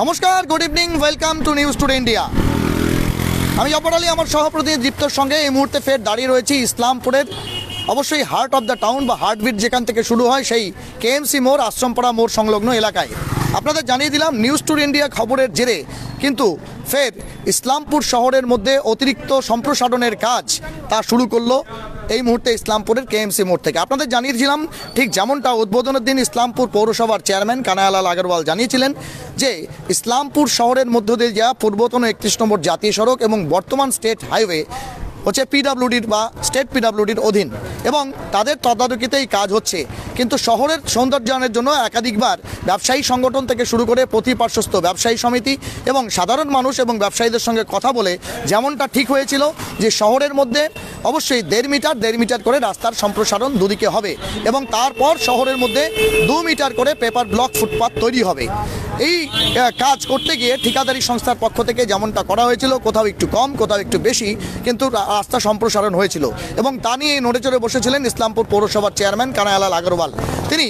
নমস্কার, good evening, welcome to news today India. আমি জব্বার আলী, আমার সহপ্রতিনিধি দীপ্তর সঙ্গে এই মুহূর্তে ফের দাঁড়িয়ে রয়েছি ইসলামপুরের অবশ্যই হার্ট অফ দ্য টাউন বা হার্টবিট যেখান থেকে শুরু হয় সেই কেএমসি মোড়, আশ্রমপাড়া মোড় সংলগ্ন এলাকায়। আপনাদের জানিয়ে দিলাম নিউজ টুডে ইন্ডিয়া খবরের জেরে কিন্তু ফের ইসলামপুর শহরের মধ্যে অতিরিক্ত সম্প্রসারণের কাজ তা শুরু করলো এই মুহূর্তে ইসলামপুরের কেএমসি মোড় থেকে। আপনাদের জানিয়েছিলাম ঠিক যেমনটা উদ্বোধনের দিন ইসলামপুর পৌরসভার চেয়ারম্যান কানাইলাল আগরওয়াল জানিয়েছিলেন যে ইসলামপুর শহরের মধ্য দিয়ে যা পূর্বতন 31 নম্বর জাতীয় সড়ক এবং বর্তমান স্টেট হাইওয়ে হচ্ছে পিডাব্লিউডির বা স্টেট পিডাব্লিউডির অধীন এবং তাদের তদারকিতেই কাজ হচ্ছে। কিন্তু শহরের সৌন্দর্যায়নের জন্য একাধিকবার ব্যবসায়ী সংগঠন থেকে শুরু করে প্রতিপার্শ্বস্থ ব্যবসায়ী সমিতি এবং সাধারণ মানুষ এবং ব্যবসায়ীদের সঙ্গে কথা বলে যেমনটা ঠিক হয়েছিল যে শহরের মধ্যে অবশ্যই 1.5 মিটার করে রাস্তার সম্প্রসারণ দুদিকে হবে এবং তারপর শহরের মধ্যে 2 মিটার করে পেপার ব্লক ফুটপাথ তৈরি হবে। এই কাজ করতে গিয়ে ঠিকাদারি সংস্থার পক্ষ থেকে যেমনটা করা হয়েছিল, কোথাও একটু কম কোথাও একটু বেশি, কিন্তু রাস্তা সম্প্রসারণ হয়েছিল এবং তা নিয়ে নড়ে চড়ে বসেছিলেন ইসলামপুর পৌরসভার চেয়ারম্যান কানাইলাল আগরওয়াল। তিনি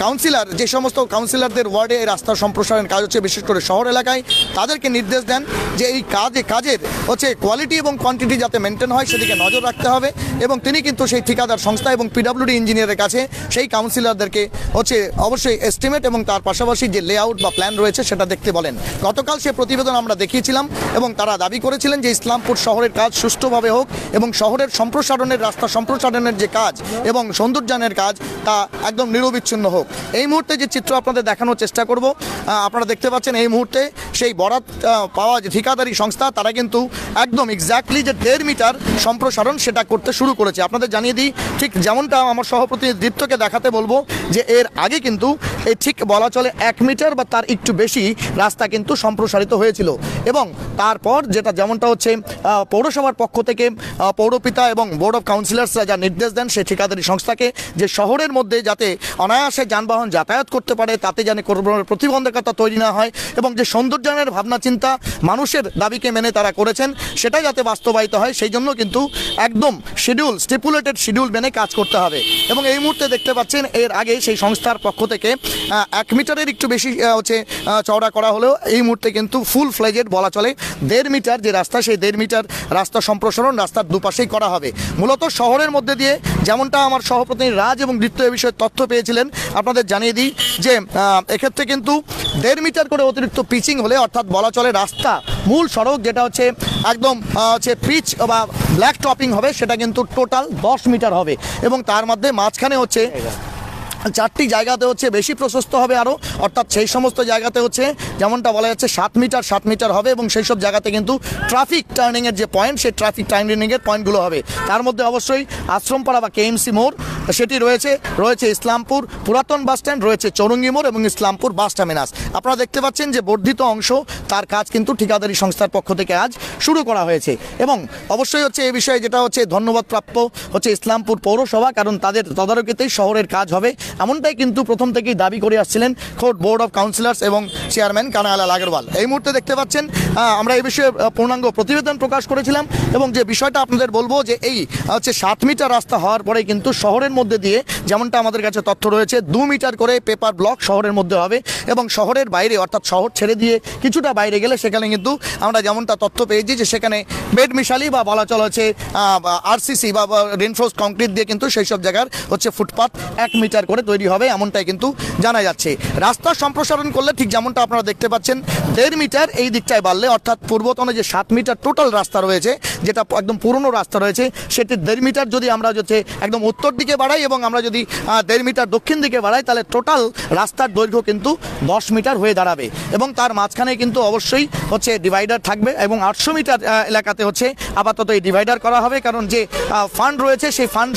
কাউন্সিলর, যে সমস্ত কাউন্সিলরদের ওয়ার্ডে এই রাস্তার সম্প্রসারণ কাজ হচ্ছে বিশেষ করে শহর এলাকায়, তাদেরকে নির্দেশ দেন যে এই কাজের হচ্ছে কোয়ালিটি এবং কোয়ান্টিটি যাতে মেনটেন হয় সেদিকে নজর রাখতে হবে এবং তিনি কিন্তু সেই ঠিকাদার সংস্থা এবং পিডাব্লিউডি ইঞ্জিনিয়ারের কাছে সেই কাউন্সিলরদেরকে হচ্ছে অবশ্যই এস্টিমেট এবং তার পাশাপাশি যে লেআউট বা প্ল্যান রয়েছে সেটা দেখতে বলেন। গতকাল সে প্রতিবেদন আমরা দেখিয়েছিলাম এবং তারা দাবি করেছিলেন যে ইসলামপুর শহরের কাজ সুষ্ঠুভাবে হোক এবং শহরের সম্প্রসারণের রাস্তা সম্প্রসারণের যে কাজ এবং সৌন্দর্যায়নের কাজ তা একদম নিরবিচ্ছিন্ন হোক। এই মুহূর্তে যে চিত্র আপনাদের দেখানোর চেষ্টা করব, আপনারা দেখতে পাচ্ছেন এই মুহূর্তে সেই বরাত পাওয়া যে ঠিকাদারি সংস্থা তারা কিন্তু একদম এক্স্যাক্টলি যে 1.5 মিটার সম্প্রসারণ সেটা করতে শুরু করেছে। আপনাদের জানিয়ে দিই, ঠিক যেমনটা আমার সহপ্রতিনিধি দীপ্তকে দেখাতে বলবো যে এর আগে কিন্তু এই ঠিক বলা চলে 1 মিটার বা তার একটু বেশি রাস্তা কিন্তু সম্প্রসারিত হয়েছিল এবং তারপর যেমনটা হচ্ছে পৌরসভার পক্ষ থেকে পৌরপিতা এবং বোর্ড অফ কাউন্সিলর্সরা যা নির্দেশ দেন সেই ঠিকাদারি সংস্থাকে যে শহরের মধ্যে যাতে অনায়াসে যানবাহন যাতায়াত করতে পারে, তাতে যেন কোনো প্রতিবন্ধকতা তৈরি না হয় এবং যে সৌন্দর্যায়নের ভাবনা চিন্তা মানুষের দাবিকে মেনে তারা করেছেন সেটাই যাতে বাস্তবায়িত হয়, সেই জন্য কিন্তু একদম স্টিপুলেটেড শিডিউল মেনে কাজ করতে হবে। এবং এই মুহূর্তে দেখতে পাচ্ছেন এর আগে সেই সংস্থার পক্ষ থেকে 1 মিটারের একটু বেশি হচ্ছে চওড়া করা হলেও এই মুহূর্তে কিন্তু ফুল ফ্লেজেড বলা চলে 1.5 মিটার যে রাস্তা, সেই 1.5 মিটার রাস্তা সম্প্রসারণ রাস্তার দুপাশেই করা হবে। মূলত শহরের মধ্যে দিয়ে যেমনটা আমার সহপ্রতিনিধি রাজ এবং দীপ্ত এ বিষয়ে তথ্য পেয়েছিলেন, আপনাদের জানিয়ে দিই যে এক্ষেত্রে কিন্তু 1.5 মিটার করে অতিরিক্ত পিচিং হলে, অর্থাৎ বলা চলে রাস্তা মূল সড়ক যেটা হচ্ছে একদম হচ্ছে পিচ বা ব্ল্যাক টপিং হবে, সেটা কিন্তু টোটাল 10 মিটার হবে এবং তার মধ্যে মাঝখানে হচ্ছে 4টি জায়গাতে হচ্ছে বেশি প্রশস্ত হবে আরও, অর্থাৎ সেই সমস্ত জায়গাতে হচ্ছে যেমনটা বলা যাচ্ছে 7 মিটার হবে এবং সেই সব জায়গাতে কিন্তু ট্রাফিক টার্নিংয়ের যে পয়েন্ট, সেই ট্রাফিক টার্নিংয়ের পয়েন্টগুলো হবে। তার মধ্যে অবশ্যই আশ্রমপাড়া বা কেএমসি মোড় সেটি রয়েছে ইসলামপুর পুরাতন বাসস্ট্যান্ড, রয়েছে চৌরঙ্গি মোড় এবং ইসলামপুর বাস টার্মিনাস। আপনারা দেখতে পাচ্ছেন যে বর্ধিত অংশ তার কাজ কিন্তু ঠিকাদারি সংস্থার পক্ষ থেকে আজ শুরু করা হয়েছে এবং অবশ্যই হচ্ছে এই বিষয়ে যেটা হচ্ছে ধন্যবাদ প্রাপ্য হচ্ছে ইসলামপুর পৌরসভা, কারণ তাদের তদারকিতেই শহরের কাজ হবে এমনটাই কিন্তু প্রথম থেকেই দাবি করে আসছিলেন খোদ বোর্ড অফ কাউন্সিলর্স এবং চেয়ারম্যান কানাইলাল আগরওয়াল। এই মুহূর্তে দেখতে পাচ্ছেন আমরা এই বিষয়ে পূর্ণাঙ্গ প্রতিবেদন প্রকাশ করেছিলাম এবং যে বিষয়টা আপনাদের বলবো যে এই হচ্ছে 7 মিটার রাস্তা হওয়ার পরে কিন্তু শহরের মধ্যে দিয়ে যেমনটা আমাদের কাছে তথ্য রয়েছে 2 মিটার করে পেপার ব্লক শহরের মধ্যে হবে এবং শহরের বাইরে অর্থাৎ শহর ছেড়ে দিয়ে কিছুটা বাইরে গেলে সেখানে কিন্তু আমরা যেমনটা তথ্য পেয়েছি যে সেখানে বেড মিশালি বা বলা চলা হচ্ছে আরসিসি বা রেনফোর্স কংক্রিট দিয়ে কিন্তু সেই সব জায়গার হচ্ছে ফুটপাথ 1 মিটার করে তৈরি হবে এমনটাই কিন্তু জানা যাচ্ছে। রাস্তা সম্প্রসারণ করলে ঠিক যেমনটা আপনারা দেখতে পাচ্ছেন 1.5 মিটার এই দিকটায় বাড়লে, অর্থাৎ পূর্বতনে যে 7 মিটার টোটাল রাস্তা রয়েছে যেটা একদম পুরনো রাস্তা রয়েছে, সেটি 1.5 মিটার যদি আমরা হচ্ছে একদম উত্তর দিকে বাড়াই এবং আমরা যদি 1.5 মিটার দক্ষিণ দিকে বাড়াই তাহলে টোটাল রাস্তার দৈর্ঘ্য কিন্তু 10 মিটার হয়ে দাঁড়াবে এবং তার মাঝখানে কিন্তু অবশ্যই হচ্ছে ডিভাইডার থাকবে এবং 800 মিটার এলাকাতে হচ্ছে আপাতত এই ডিভাইডার করা হবে, কারণ যে ফান্ড রয়েছে সেই ফান্ড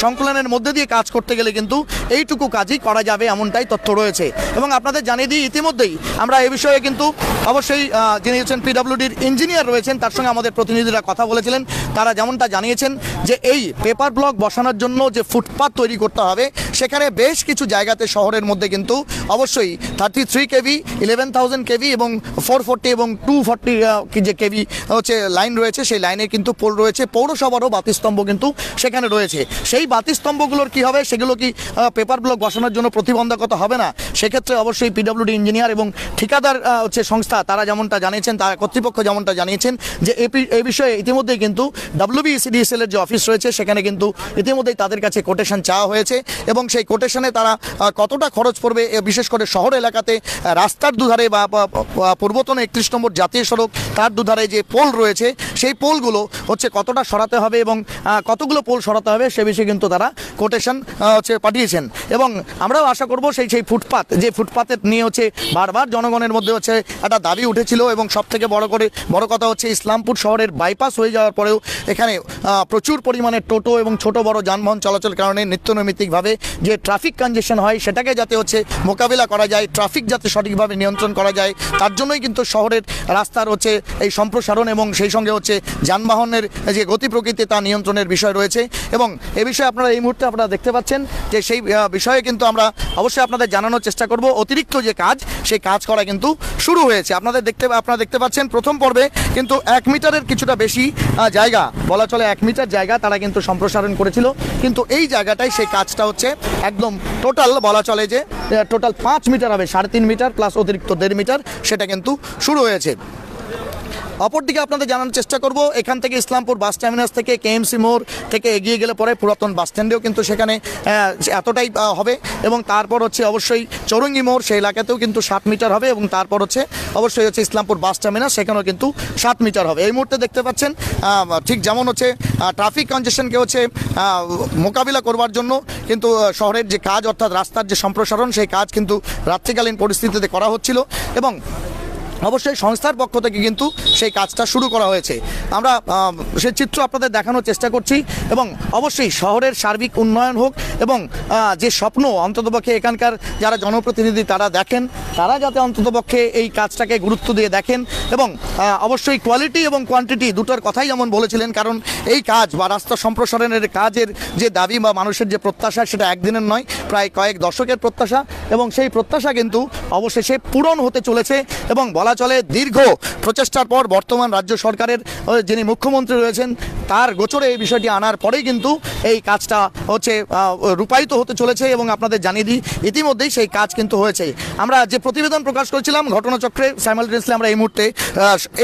সংকুলনের মধ্যে দিয়ে কাজ করতে গেলে কিন্তু এইটুকু কাজই করা যাবে এমনটাই তথ্য রয়েছে। এবং আপনাদের জানিয়ে দিই ইতিমধ্যেই আমরা এই বিষয়ে কিন্তু অবশ্যই যিনি হচ্ছেন পিডাব্লিউডির ইঞ্জিনিয়ার রয়েছেন তার সঙ্গে আমাদের প্রতিনিধিরা কথা বলেছিলেন, তারা যেমনটা জানিয়েছেন যে এই পেপার ব্লক বসানোর জন্য যে ফুটপাথ তৈরি করতে হবে সেখানে বেশ কিছু জায়গাতে শহরের মধ্যে কিন্তু অবশ্যই 33 কেভি, 11,000 কেভি এবং 440 এবং 240 যে কেভি হচ্ছে লাইন রয়েছে, সেই লাইনের কিন্তু পোল রয়েছে। পৌরসভারও বাতিস্তম্ভ কিন্তু সেখানে রয়েছে। সেই বাতিস্তম্ভগুলোর কি হবে, সেগুলো কি পেপার ব্লক বসানোর জন্য প্রতিবন্ধকতা হবে না? সেক্ষেত্রে অবশ্যই পিডব্লিউডি ইঞ্জিনিয়ার এবং ঠিকাদার হচ্ছে সংস্থা তারা যেমনটা জানিয়েছেন, তারা কর্তৃপক্ষ যেমনটা জানিয়েছেন যে এই বিষয়ে ইতিমধ্যেই কিন্তু WBCDSL এর যে অফিস রয়েছে সেখানে কিন্তু ইতিমধ্যেই তাদের কাছে কোটেশন চাওয়া হয়েছে এবং সেই কোটেশনে তারা কতটা খরচ পড়বে, বিশেষ করে শহর এলাকাতে রাস্তার দুধারে বা পূর্বতন 31 নম্বর জাতীয় সড়ক তার দুধারে যে পোল রয়েছে সেই পোলগুলো হচ্ছে কতটা সরাতে হবে এবং কতগুলো পোল সরাতে হবে সে বিষয়ে কিন্তু তারা কোটেশন হচ্ছে পাঠিয়েছেন। এবং আমরাও আশা করব সেই ফুটপাত, যে ফুটপাতের নিয়ে হচ্ছে বারবার জনগণের মধ্যে হচ্ছে একটা দাবি উঠেছিল এবং সবথেকে বড় কথা হচ্ছে ইসলামপুর শহরের বাইপাস হয়ে যাওয়ার পরেও এখানে প্রচুর পরিমাণে টোটো এবং ছোট বড় যানবাহন চলাচল কারণে নিত্যনৈমিত্তিকভাবে যে ট্রাফিক কনজেশন হয় সেটাকে যাতে হচ্ছে মোকাবিলা করা যায়, ট্রাফিক যাতে সঠিকভাবে নিয়ন্ত্রণ করা যায়, তার জন্যই কিন্তু শহরের রাস্তার হচ্ছে এই সম্প্রসারণ এবং সেই সঙ্গে হচ্ছে যানবাহনের যে গতি প্রকৃতি তা নিয়ন্ত্রণের বিষয় রয়েছে। এবং এ বিষয়ে আপনারা এই মুহূর্তে আপনারা দেখতে পাচ্ছেন যে সেই বিষয়ে কিন্তু আমরা অবশ্যই আপনাদের জানানোর চেষ্টা করব। অতিরিক্ত যে কাজ সেই কাজ করা কিন্তু শুরু হয়েছে। আপনারা দেখতে পাচ্ছেন প্রথম পর্বে কিন্তু 1 মিটারের কিছুটা বেশি জায়গা, বলা চলে 1 মিটার জায়গা তারা কিন্তু সম্প্রসারণ করেছিল, কিন্তু এই জায়গাটায় সেই কাজটা হচ্ছে একদম টোটাল বলা চলে যে টোটাল 5 মিটার হবে, 3.5 মিটার প্লাস অতিরিক্ত 1.5 মিটার সেটা কিন্তু শুরু হয়েছে। অপরদিকে আপনাদের জানানোর চেষ্টা করব এখান থেকে ইসলামপুর বাস টার্মিনাস থেকে KMC মোড় থেকে এগিয়ে গেলে পরে পুরাতন বাস স্ট্যান্ডেও কিন্তু সেখানে এতটাই হবে এবং তারপর হচ্ছে অবশ্যই চৌরঙ্গি মোড় সেই এলাকাতেও কিন্তু 7 মিটার হবে এবং তারপর হচ্ছে অবশ্যই হচ্ছে ইসলামপুর বাস টার্মিনাস সেখানেও কিন্তু 7 মিটার হবে। এই মুহূর্তে দেখতে পাচ্ছেন ঠিক যেমন হচ্ছে ট্রাফিক কনজেশনকে হচ্ছে মোকাবিলা করবার জন্য কিন্তু শহরের যে কাজ অর্থাৎ রাস্তার যে সম্প্রসারণ সেই কাজ কিন্তু রাত্রিকালীন পরিস্থিতিতে করা হচ্ছিল এবং অবশ্যই সংস্থার পক্ষ থেকে কিন্তু সেই কাজটা শুরু করা হয়েছে। আমরা সেই চিত্র আপনাদের দেখানোর চেষ্টা করছি এবং অবশ্যই শহরের সার্বিক উন্নয়ন হোক এবং যে স্বপ্ন অন্ততপক্ষে এখানকার যারা জনপ্রতিনিধি তারা দেখেন, তারা যাতে অন্ততপক্ষে এই কাজটাকে গুরুত্ব দিয়ে দেখেন এবং অবশ্যই কোয়ালিটি এবং কোয়ান্টিটি দুটোর কথাই যেমন বলেছিলেন, কারণ এই কাজ বা রাস্তা সম্প্রসারণের কাজের যে দাবি বা মানুষের যে প্রত্যাশা সেটা একদিনের নয়, প্রায় কয়েক দশকের প্রত্যাশা এবং সেই প্রত্যাশা কিন্তু অবশেষে পূরণ হতে চলেছে। এবং বলা চলে দীর্ঘ প্রচেষ্টার পর বর্তমান রাজ্য সরকারের যিনি মুখ্যমন্ত্রী রয়েছেন তার গোচরে এই বিষয়টি আনার পরেই কিন্তু এই কাজটা হচ্ছে রূপায়িত হতে চলেছে এবং আপনাদের জানিয়ে দিই ইতিমধ্যেই সেই কাজ কিন্তু হয়েছে। আমরা যে প্রতিবেদন প্রকাশ করেছিলাম ঘটনাচক্রে সাইমালটেনিয়াসলি আমরা এই মুহূর্তে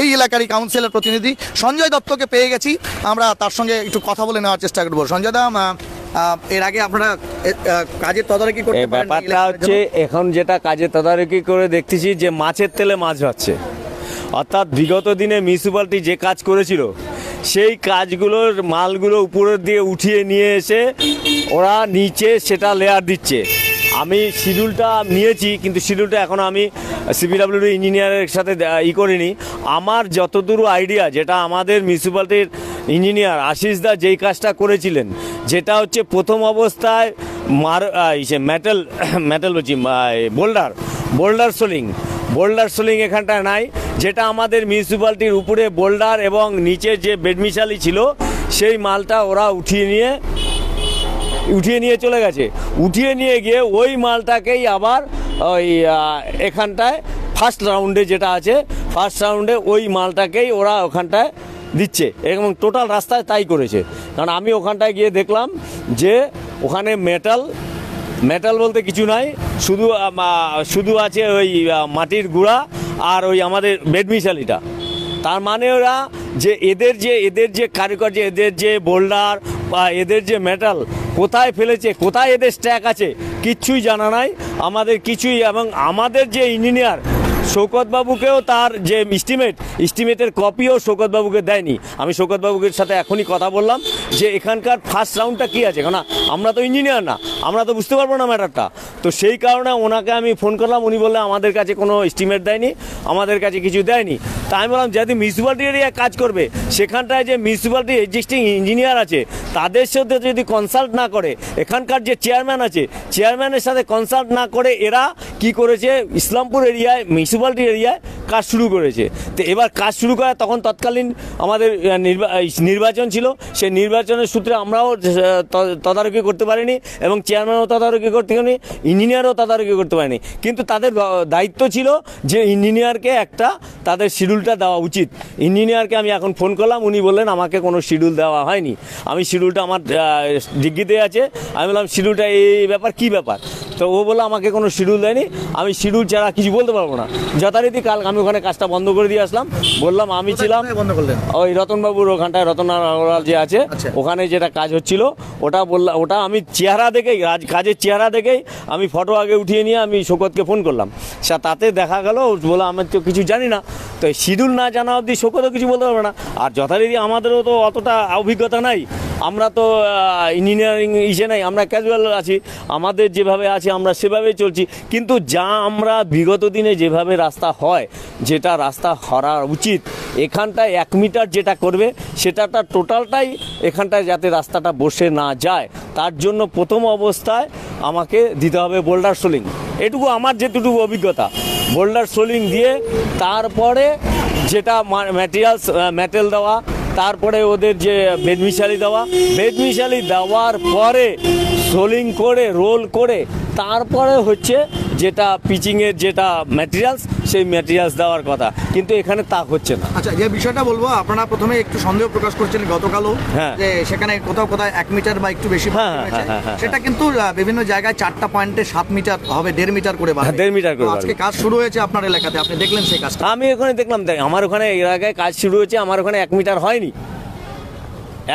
এই এলাকারই কাউন্সিলের প্রতিনিধি সঞ্জয় দত্তকে পেয়ে গেছি, আমরা তার সঙ্গে একটু কথা বলে নেওয়ার চেষ্টা করবো। সঞ্জয় দা, এর আগে আপনারা কাজের তদারকি করতে পারেন? ব্যাপারটা হচ্ছে এখন যেটা কাজের তদারকি করে দেখতেছি যে মাছের তেলে মাছ হচ্ছে, অর্থাৎ বিগত দিনে মিউনিসিপ্যালিটি যে কাজ করেছিল সেই কাজগুলোর মালগুলো উপরের দিয়ে উঠিয়ে নিয়ে এসে ওরা নিচে সেটা লেয়ার দিচ্ছে। আমি শিডিউলটা নিয়েছি কিন্তু শিডিউলটা এখনও আমি CPWD ইঞ্জিনিয়ারের সাথে করিনি। আমার যতদূর আইডিয়া, যেটা আমাদের মিউনিসিপ্যালিটির ইঞ্জিনিয়ার আশিস দা যেই কাজটা করেছিলেন, যেটা হচ্ছে প্রথম অবস্থায় মেটাল বলছি বোল্ডার সোলিং এখানটায় নাই, যেটা আমাদের মিউনিসিপ্যালিটির উপরে বোল্ডার এবং নিচে যে বেডমিশালি ছিল সেই মালটা ওরা উঠিয়ে নিয়ে চলে গেছে। উঠিয়ে নিয়ে গিয়ে ওই মালটাকেই আবার ওই এখানটায় ফার্স্ট রাউন্ডে যেটা আছে ফার্স্ট রাউন্ডে ওই মালটাকেই ওরা ওখানটায় দিচ্ছে এবং টোটাল রাস্তায় তাই করেছে। কারণ আমি ওখানটায় গিয়ে দেখলাম যে ওখানে মেটাল বলতে কিছু নাই, শুধু আছে ওই মাটির গুঁড়া আর ওই আমাদের বেডমিশালিটা। তার মানে ওরা যে এদের যে কারিগর, যে এদের যে বোল্ডার বা এদের যে মেটাল কোথায় ফেলেছে, কোথায় এদের স্ট্যাক আছে কিচ্ছুই জানা নাই আমাদের কিছুই। এবং আমাদের যে ইঞ্জিনিয়ার শৌকতবাবুকেও তার যে এস্টিমেটের কপিও শৌকতবাবুকে দেয়নি। আমি শৌকতবাবুকে সাথে এখনই কথা বললাম যে এখানকার ফার্স্ট রাউন্ডটা কী আছে, কারণ আমরা তো ইঞ্জিনিয়ার না, আমরা তো বুঝতে পারবো না ম্যাটারটা। তো সেই কারণে ওনাকে আমি ফোন করলাম, উনি বললেন আমাদের কাছে কোনো এস্টিমেট দেয়নি, আমাদের কাছে কিছু দেয়নি। তা আমি বললাম যদি মিউনিসিপ্যালিটি এরিয়ায় কাজ করবে সেখানটায় যে মিউনিসিপ্যালিটি এক্সিস্টিং ইঞ্জিনিয়ার আছে তাদের সাথে যদি কনসাল্ট না করে, এখানকার যে চেয়ারম্যান আছে চেয়ারম্যানের সাথে কনসাল্ট না করে এরা কি করেছে ইসলামপুর এরিয়ায় মিউনিসিপ্যালিটি এরিয়ায় কাজ শুরু করেছে। তো এবার কাজ শুরু করা তখন তৎকালীন আমাদের নির্বাচন ছিল, সেই নির্বাচনের সূত্রে আমরাও তদারকি করতে পারিনি এবং চেয়ারম্যানও তদারকি করতে পারিনি, ইঞ্জিনিয়ারও তদারকি করতে পারেনি। কিন্তু তাদের দায়িত্ব ছিল যে ইঞ্জিনিয়ারকে একটা তাদের শিডিউলটা দেওয়া উচিত। ইঞ্জিনিয়ারকে আমি এখন ফোন করলাম, উনি বললেন আমাকে কোনো শিডিউল দেওয়া হয়নি। আমি শিডিউলটা আমার ডিগ্রিতে আছে, আমি বললাম শিডিউলটা এই ব্যাপার, কী ব্যাপার? তো ও বললো আমাকে কোনো শিডিউল দেয়নি, আমি শিডিউল ছাড়া কিছু বলতে পারবো না। যথারীতি কাল আমি ওখানে কাজটা বন্ধ করে দিয়ে আসলাম। বললাম আমি ছিলাম ওই রতনবাবুর ওখানটায়, রতন আগরওয়াল যে আছে ওখানে যেটা কাজ হচ্ছিল ওটা বললাম, ওটা আমি চেহারা দেখেই, কাজের চেহারা দেখেই আমি ফটো আগে উঠিয়ে নিয়ে আমি শোকতকে ফোন করলাম। তাতে দেখা গেল বলে আমি তো কিছু জানি না, তো শিডিউল না জানা অবধি শোকতও কিছু বলতে পারবে না। আর যথারীতি আমাদেরও তো অতটা অভিজ্ঞতা নাই, আমরা তো ইঞ্জিনিয়ারিং ইসে নাই, আমরা ক্যাজুয়াল আছি, আমাদের যেভাবে আছে আমরা সেভাবেই চলছি। কিন্তু যা আমরা বিগত দিনে যেভাবে রাস্তা হয়, যেটা রাস্তা করা উচিত, এখানটায় 1 মিটার যেটা করবে সেটাটা টোটালটাই এখানটায় যাতে রাস্তাটা বসে না যায়, তার জন্য প্রথম অবস্থায় আমাকে দিতে হবে বোল্ডার সোলিং। এটুকু আমার যেটুকু অভিজ্ঞতা, বোল্ডার সোলিং দিয়ে তারপরে যেটা ম্যাটেরিয়াল দেওয়া, তারপরে ওদের যে বেডমিশালি দেওয়ার পরে সোলিং করে রোল করে তারপরে হচ্ছে যেটা পিচিংয়ের যেটা ম্যাটেরিয়ালস, সেই ম্যাটেরিয়ালস দেওয়ার কথা, কিন্তু এখানে তা হচ্ছে না। আচ্ছা, যে বিষয়টা বলবো, আপনারা প্রথমে একটু সন্দেহ প্রকাশ করছেন গতকালও, যে সেখানে কোথাও 1 মিটার বা একটু বেশি, সেটা কিন্তু বিভিন্ন জায়গায় 4টা পয়েন্টে 7 মিটার হবে, 1.5 মিটার করে, 1.5 মিটার করে। আজকে কাজ শুরু হয়েছে আপনার এলাকাতে, আপনি দেখলেন সেই কাজটা? আমি ওখানে দেখলাম, আমার ওখানে এর আগে কাজ শুরু হয়েছে, আমার ওখানে 1 মিটার হয়নি,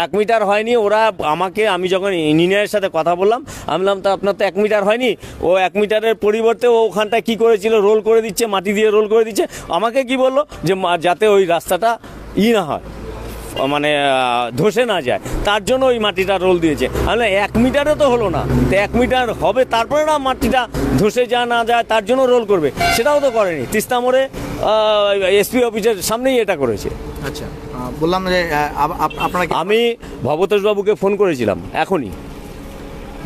1 মিটার হয়নি। ওরা আমাকে, আমি যখন ইঞ্জিনিয়ারের সাথে কথা বললাম, আমি বললাম তা আপনার তো 1 মিটার হয়নি। ও 1 মিটারের পরিবর্তে ও ওখানটায় কী করেছিল, রোল করে দিচ্ছে, মাটি দিয়ে রোল করে দিচ্ছে। আমাকে কি বললো যে যাতে ওই রাস্তাটা না হয়, মানে ধসে না যায়, তার জন্য ওই মাটিটা রোল দিয়েছে। আমি 1 মিটারে তো হলো না, তো 1 মিটার হবে তারপরে না মাটিটা ধসে না যায় তার জন্য রোল করবে, সেটাও তো করেনি। তিস্তা মোড়ে এসপি অফিসের সামনেই এটা করেছে। আচ্ছা, বললাম যে আপনারা, আমি ভবতোষবাবুকে ফোন করেছিলাম এখনই,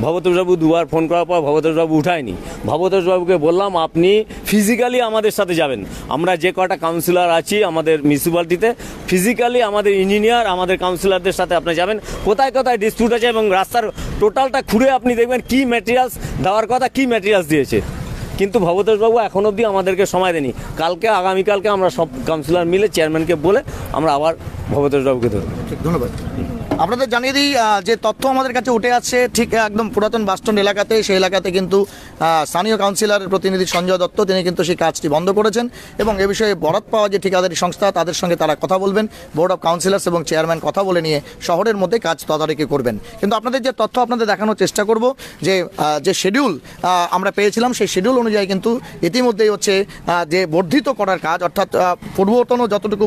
ভবতোষবাবু 2বার ফোন করার পর ভবতোষবাবু উঠায়নি। ভবতোষবাবুকে বললাম আপনি ফিজিক্যালি আমাদের সাথে যাবেন, আমরা যে কটা কাউন্সিলর আছি আমাদের মিউনিসিপ্যালিটিতে, ফিজিক্যালি আমাদের ইঞ্জিনিয়ার, আমাদের কাউন্সিলরদের সাথে আপনি যাবেন, কোথায় কোথায় ডিসপিউট আছে এবং রাস্তার টোটালটা খুঁড়ে আপনি দেখবেন কী ম্যাটেরিয়ালস দেওয়ার কথা, কী ম্যাটেরিয়ালস দিয়েছে। কিন্তু ভবতোষবাবু এখন অবধি আমাদেরকে সময় দেয়নি। আগামীকালকে আমরা সব কাউন্সিলর মিলে চেয়ারম্যানকে বলে আমরা আবার ভবতোষবাবুকে ধরব। ধন্যবাদ। আপনাদের জানিয়ে দিই যে তথ্য আমাদের কাছে উঠে আসছে ঠিক একদম পুরাতন বাসস্ট্যান্ড এলাকাতে, সেই এলাকাতে কিন্তু স্থানীয় কাউন্সিলরের প্রতিনিধি সঞ্জয় দত্ত, তিনি কিন্তু সেই কাজটি বন্ধ করেছেন এবং এ বিষয়ে বরাত পাওয়া যে ঠিকাদারি সংস্থা, তাদের সঙ্গে তারা কথা বলবেন, বোর্ড অফ কাউন্সিলর্স এবং চেয়ারম্যান কথা বলে নিয়ে শহরের মধ্যে কাজ তদারকি করবেন। কিন্তু আপনাদের যে তথ্য আপনাদের দেখানোর চেষ্টা করব, যে শিডিউল আমরা পেয়েছিলাম, সেই শিডিউল অনুযায়ী কিন্তু ইতিমধ্যেই হচ্ছে যে বর্ধিত করার কাজ, অর্থাৎ পূর্বতন যতটুকু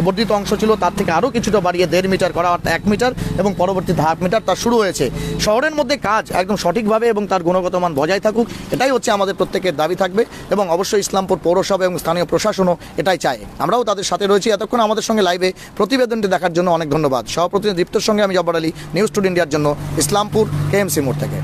বর্ধিত অংশ ছিল তার থেকে আরও কিছুটা বাড়িয়ে 1.5 মিটার করা, অর্থাৎ 1 মিটার এবং পরবর্তীতে 1/2 মিটার তা শুরু হয়েছে। শহরের মধ্যে কাজ একদম সঠিকভাবে এবং তার গুণগত মান বজায় থাকুক, এটাই হচ্ছে আমাদের প্রত্যেকের দাবি থাকবে এবং অবশ্যই ইসলামপুর পৌরসভা এবং স্থানীয় প্রশাসনও এটাই চায়। আমরাও তাদের সাথে রয়েছি। এতক্ষণ আমাদের সঙ্গে লাইভে প্রতিবেদনটি দেখার জন্য অনেক ধন্যবাদ। সহপ্রতিনিধি দীপ্তর সঙ্গে আমি জব্বার আলী, নিউজ টুডে ইন্ডিয়ার জন্য ইসলামপুর KMC মোড় থেকে।